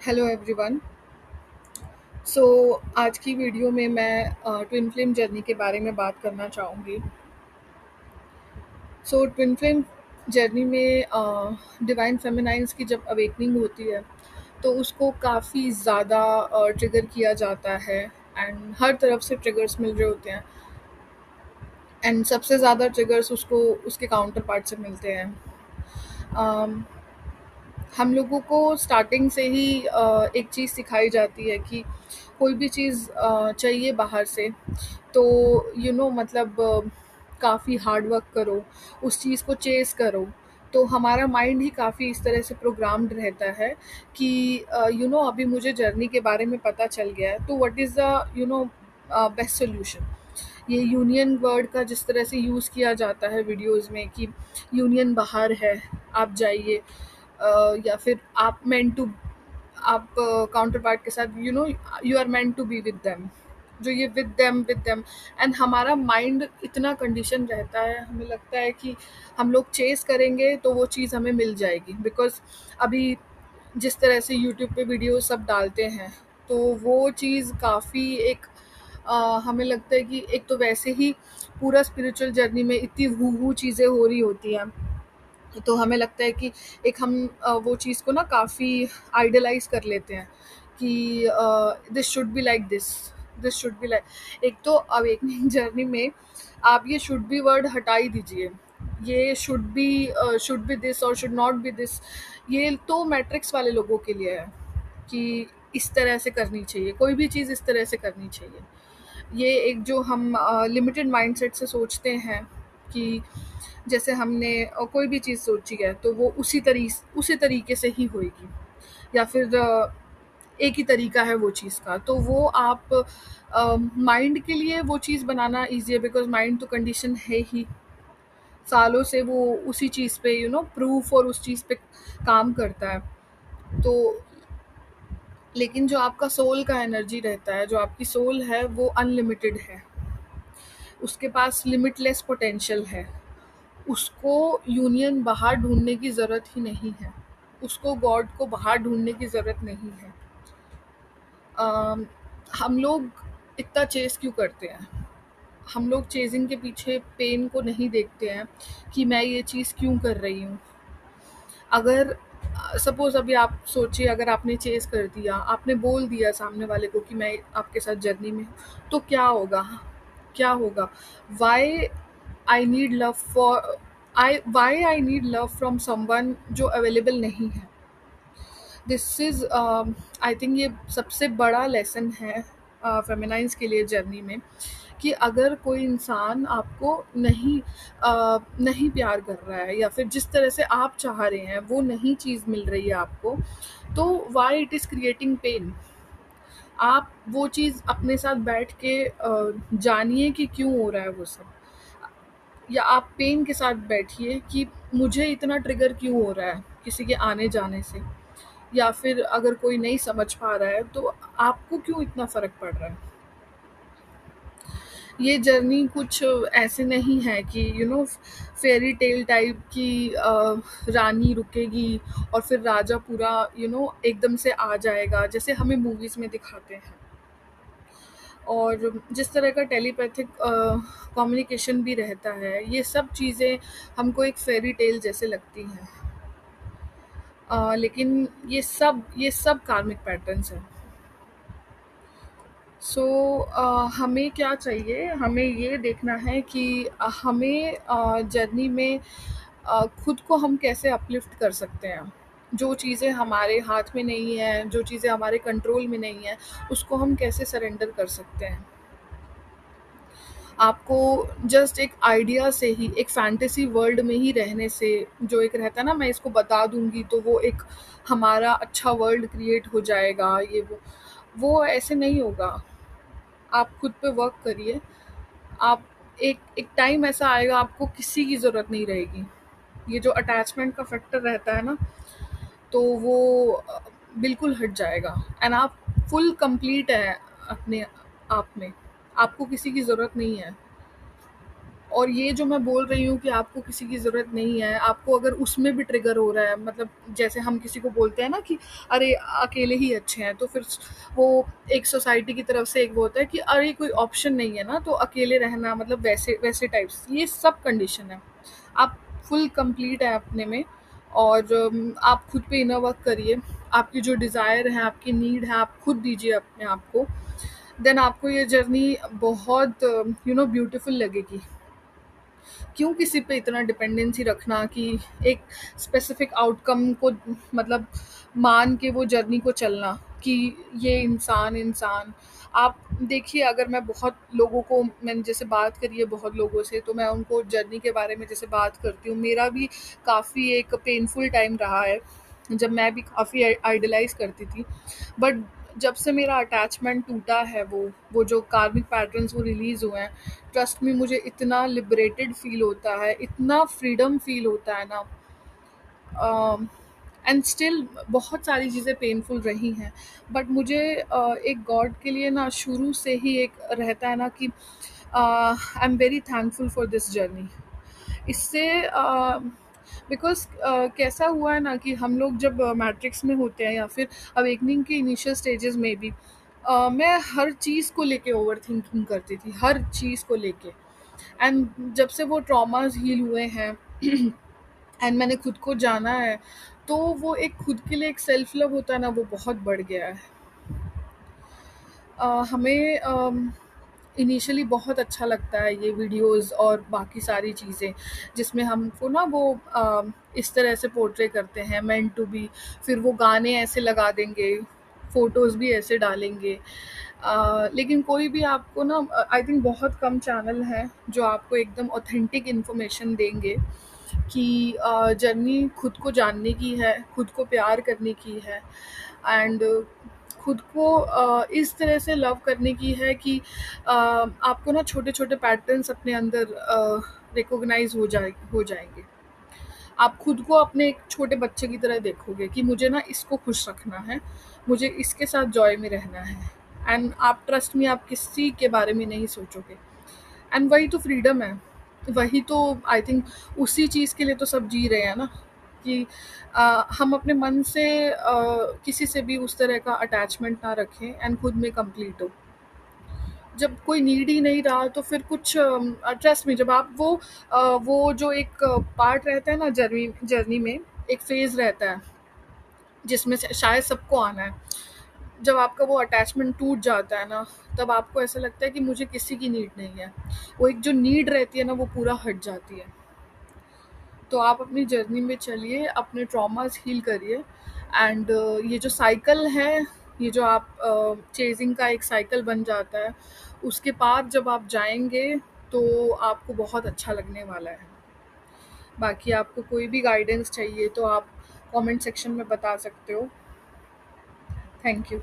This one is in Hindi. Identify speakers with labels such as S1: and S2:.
S1: Hello everyone. सो आज की वीडियो में मैं ट्विन फ्लेम जर्नी के बारे में बात करना चाहूँगी। सो ट्विन फ्लेम जर्नी में डिवाइन फेमिनाइंस की जब अवेकनिंग होती है तो उसको काफ़ी ज़्यादा ट्रिगर किया जाता है एंड हर तरफ से ट्रिगर्स मिल रहे होते हैं एंड सबसे ज़्यादा ट्रिगर्स उसको उसके काउंटर पार्ट से मिलते हैं। um, हम लोगों को स्टार्टिंग से ही एक चीज़ सिखाई जाती है कि कोई भी चीज़ चाहिए बाहर से तो मतलब काफ़ी हार्ड वर्क करो, उस चीज़ को चेस करो। तो हमारा माइंड ही काफ़ी इस तरह से प्रोग्राम्ड रहता है कि अभी मुझे जर्नी के बारे में पता चल गया है तो what is the best solution. ये यूनियन वर्ड का जिस तरह से यूज़ किया जाता है वीडियोस में कि यूनियन बाहर है, आप जाइए, या फिर आप काउंटर पार्ट के साथ you are meant to be with them. जो ये विद देम एंड हमारा माइंड इतना कंडीशन रहता है, हमें लगता है कि हम लोग चेस करेंगे तो वो चीज़ हमें मिल जाएगी। बिकॉज अभी जिस तरह से यूट्यूब पे वीडियो सब डालते हैं तो वो चीज़ काफ़ी एक हमें लगता है कि एक तो वैसे ही पूरा स्पिरिचुअल जर्नी में इतनी हू चीज़ें हो रही होती हैं तो हमें लगता है कि एक हम वो चीज़ को ना काफ़ी आइडलाइज कर लेते हैं कि this should be like this should be like. एक तो अवेकनिंग जर्नी में आप ये शुड बी वर्ड हटा ही दीजिए। ये शुड बी दिस और शुड नॉट बी दिस, ये तो मैट्रिक्स वाले लोगों के लिए है कि इस तरह से करनी चाहिए, कोई भी चीज़ इस तरह से करनी चाहिए। ये एक जो हम लिमिटेड माइंडसेट से सोचते हैं कि जैसे हमने कोई भी चीज़ सोची है तो वो उसी तरीके से ही होएगी, या फिर एक ही तरीका है वो चीज़ का। तो वो आप माइंड के लिए वो चीज़ बनाना ईज़ी है बिकॉज़ माइंड तो कंडीशन है ही, सालों से वो उसी चीज़ पे प्रूफ और उस चीज़ पे काम करता है। तो लेकिन जो आपका सोल का एनर्जी रहता है, जो आपकी सोल है वो अनलिमिटेड है, उसके पास लिमिटलेस पोटेंशियल है। उसको यूनियन बाहर ढूँढने की ज़रूरत ही नहीं है, उसको गॉड को बाहर ढूँढने की ज़रूरत नहीं है। हम लोग इतना चेज़ क्यों करते हैं? हम लोग चेज़िंग के पीछे पेन को नहीं देखते हैं कि मैं ये चीज़ क्यों कर रही हूँ। अगर सपोज़ अभी आप सोचिए, अगर आपने चेज़ कर दिया, आपने बोल दिया सामने वाले को कि मैं आपके साथ जर्नी में हूँ, तो क्या होगा? क्या होगा? Why I need love for why I need love from someone जो अवेलेबल नहीं है। दिस इज़ आई थिंक ये सबसे बड़ा लेसन है फेमिनाइन्स के लिए जर्नी में कि अगर कोई इंसान आपको नहीं प्यार कर रहा है या फिर जिस तरह से आप चाह रहे हैं वो नहीं चीज़ मिल रही है आपको, तो why it is creating pain. आप वो चीज़ अपने साथ बैठ के जानिए कि क्यों हो रहा है वो सब, या आप पेन के साथ बैठिए कि मुझे इतना ट्रिगर क्यों हो रहा है किसी के आने जाने से, या फिर अगर कोई नहीं समझ पा रहा है तो आपको क्यों इतना फ़र्क पड़ रहा है। ये जर्नी कुछ ऐसे नहीं है कि फेयरी टेल टाइप की रानी रुकेगी और फिर राजा पूरा एकदम से आ जाएगा जैसे हमें मूवीज़ में दिखाते हैं। और जिस तरह का टेलीपैथिक कम्युनिकेशन भी रहता है, ये सब चीज़ें हमको एक फेयरी टेल जैसे लगती हैं। लेकिन ये सब कार्मिक पैटर्न्स हैं। सो हमें क्या चाहिए, हमें ये देखना है कि हमें जर्नी में खुद को हम कैसे अपलिफ्ट कर सकते हैं। जो चीज़ें हमारे हाथ में नहीं है, जो चीज़ें हमारे कंट्रोल में नहीं है, उसको हम कैसे सरेंडर कर सकते हैं। आपको जस्ट एक आइडिया से ही, एक फैंटेसी वर्ल्ड में ही रहने से, जो एक रहता है ना मैं इसको बता दूंगी तो वो एक हमारा अच्छा वर्ल्ड क्रिएट हो जाएगा, ये वो ऐसे नहीं होगा। आप खुद पे वर्क करिए। आप एक एक टाइम ऐसा आएगा आपको किसी की ज़रूरत नहीं रहेगी। ये जो अटैचमेंट का फैक्टर रहता है ना, तो वो बिल्कुल हट जाएगा एंड आप फुल कंप्लीट है अपने आप में। आपको किसी की ज़रूरत नहीं है। और ये जो मैं बोल रही हूँ कि आपको किसी की ज़रूरत नहीं है, आपको अगर उसमें भी ट्रिगर हो रहा है, मतलब जैसे हम किसी को बोलते हैं ना कि अरे अकेले ही अच्छे हैं, तो फिर वो एक सोसाइटी की तरफ से एक वो होता है कि अरे कोई ऑप्शन नहीं है ना, तो अकेले रहना, मतलब वैसे वैसे टाइप्स, ये सब कंडीशन है। आप फुल कंप्लीट है अपने में, और आप खुद पे इनर वर्क करिए। आपकी जो डिज़ायर है, आपकी नीड है, आप खुद दीजिए अपने आप को। देन आपको ये जर्नी बहुत ब्यूटीफुल लगेगी। क्यों किसी पे इतना डिपेंडेंसी रखना कि एक स्पेसिफिक आउटकम को, मतलब मान के वो जर्नी को चलना, कि ये इंसान इंसान आप देखिए, अगर मैं बहुत लोगों को, मैंने जैसे बात करी है बहुत लोगों से, तो मैं उनको जर्नी के बारे में जैसे बात करती हूँ, मेरा भी काफ़ी एक पेनफुल टाइम रहा है, जब मैं भी काफ़ी आइडलाइज करती थी। बट जब से मेरा अटैचमेंट टूटा है, वो जो कार्मिक पैटर्न्स वो रिलीज़ हुए हैं, ट्रस्ट में मुझे इतना लिबरेटेड फील होता है, इतना फ्रीडम फील होता है ना। एंड स्टिल बहुत सारी चीज़ें पेनफुल रही हैं, बट मुझे एक गॉड के लिए ना शुरू से ही एक रहता है ना कि I am very thankful for this journey. इससे बिकॉज कैसा हुआ है ना कि हम लोग जब मैट्रिक्स में होते हैं, या फिर अवेकनिंग के इनिशियल स्टेजेस में भी, मैं हर चीज़ को लेके ओवर थिंकिंग करती थी, हर चीज़ को लेके। एंड जब से वो ट्रॉमास हील हुए हैं एंड मैंने खुद को जाना है, तो वो एक खुद के लिए एक सेल्फ लव होता है ना, वो बहुत बढ़ गया है। हमें इनिशियली बहुत अच्छा लगता है ये वीडियोस और बाकी सारी चीज़ें, जिसमें हमको ना वो इस तरह से पोर्ट्रे करते हैं मेंट टू बी, फिर वो गाने ऐसे लगा देंगे, फोटोज़ भी ऐसे डालेंगे। लेकिन कोई भी आपको ना, आई थिंक बहुत कम चैनल हैं जो आपको एकदम ऑथेंटिक इन्फॉर्मेशन देंगे कि जर्नी खुद को जानने की है, खुद को प्यार करने की है, एंड खुद को इस तरह से लव करने की है कि आपको ना छोटे छोटे पैटर्न्स अपने अंदर रिकॉग्नाइज हो जाएंगे। आप खुद को अपने एक छोटे बच्चे की तरह देखोगे कि मुझे ना इसको खुश रखना है, मुझे इसके साथ जॉय में रहना है। एंड आप ट्रस्ट में, आप किसी के बारे में नहीं सोचोगे। एंड वही तो फ्रीडम है, वही तो आई थिंक उसी चीज़ के लिए तो सब जी रहे हैं ना, कि हम अपने मन से किसी से भी उस तरह का अटैचमेंट ना रखें एंड खुद में कंप्लीट हो। जब कोई नीड ही नहीं रहा, तो फिर कुछ ट्रस्ट में, जब आप वो जो एक पार्ट रहता है ना जर्नी जर्नी में, एक फेज रहता है जिसमें से शायद सबको आना है। जब आपका वो अटैचमेंट टूट जाता है ना, तब आपको ऐसा लगता है कि मुझे किसी की नीड नहीं है। वो एक जो नीड रहती है ना, वो पूरा हट जाती है। तो आप अपनी जर्नी में चलिए, अपने ट्रॉमास हील करिए। एंड ये जो साइकिल है, ये जो आप चेजिंग का एक साइकिल बन जाता है, उसके पार जब आप जाएंगे, तो आपको बहुत अच्छा लगने वाला है। बाकी आपको कोई भी गाइडेंस चाहिए तो आप कमेंट सेक्शन में बता सकते हो। Thank you.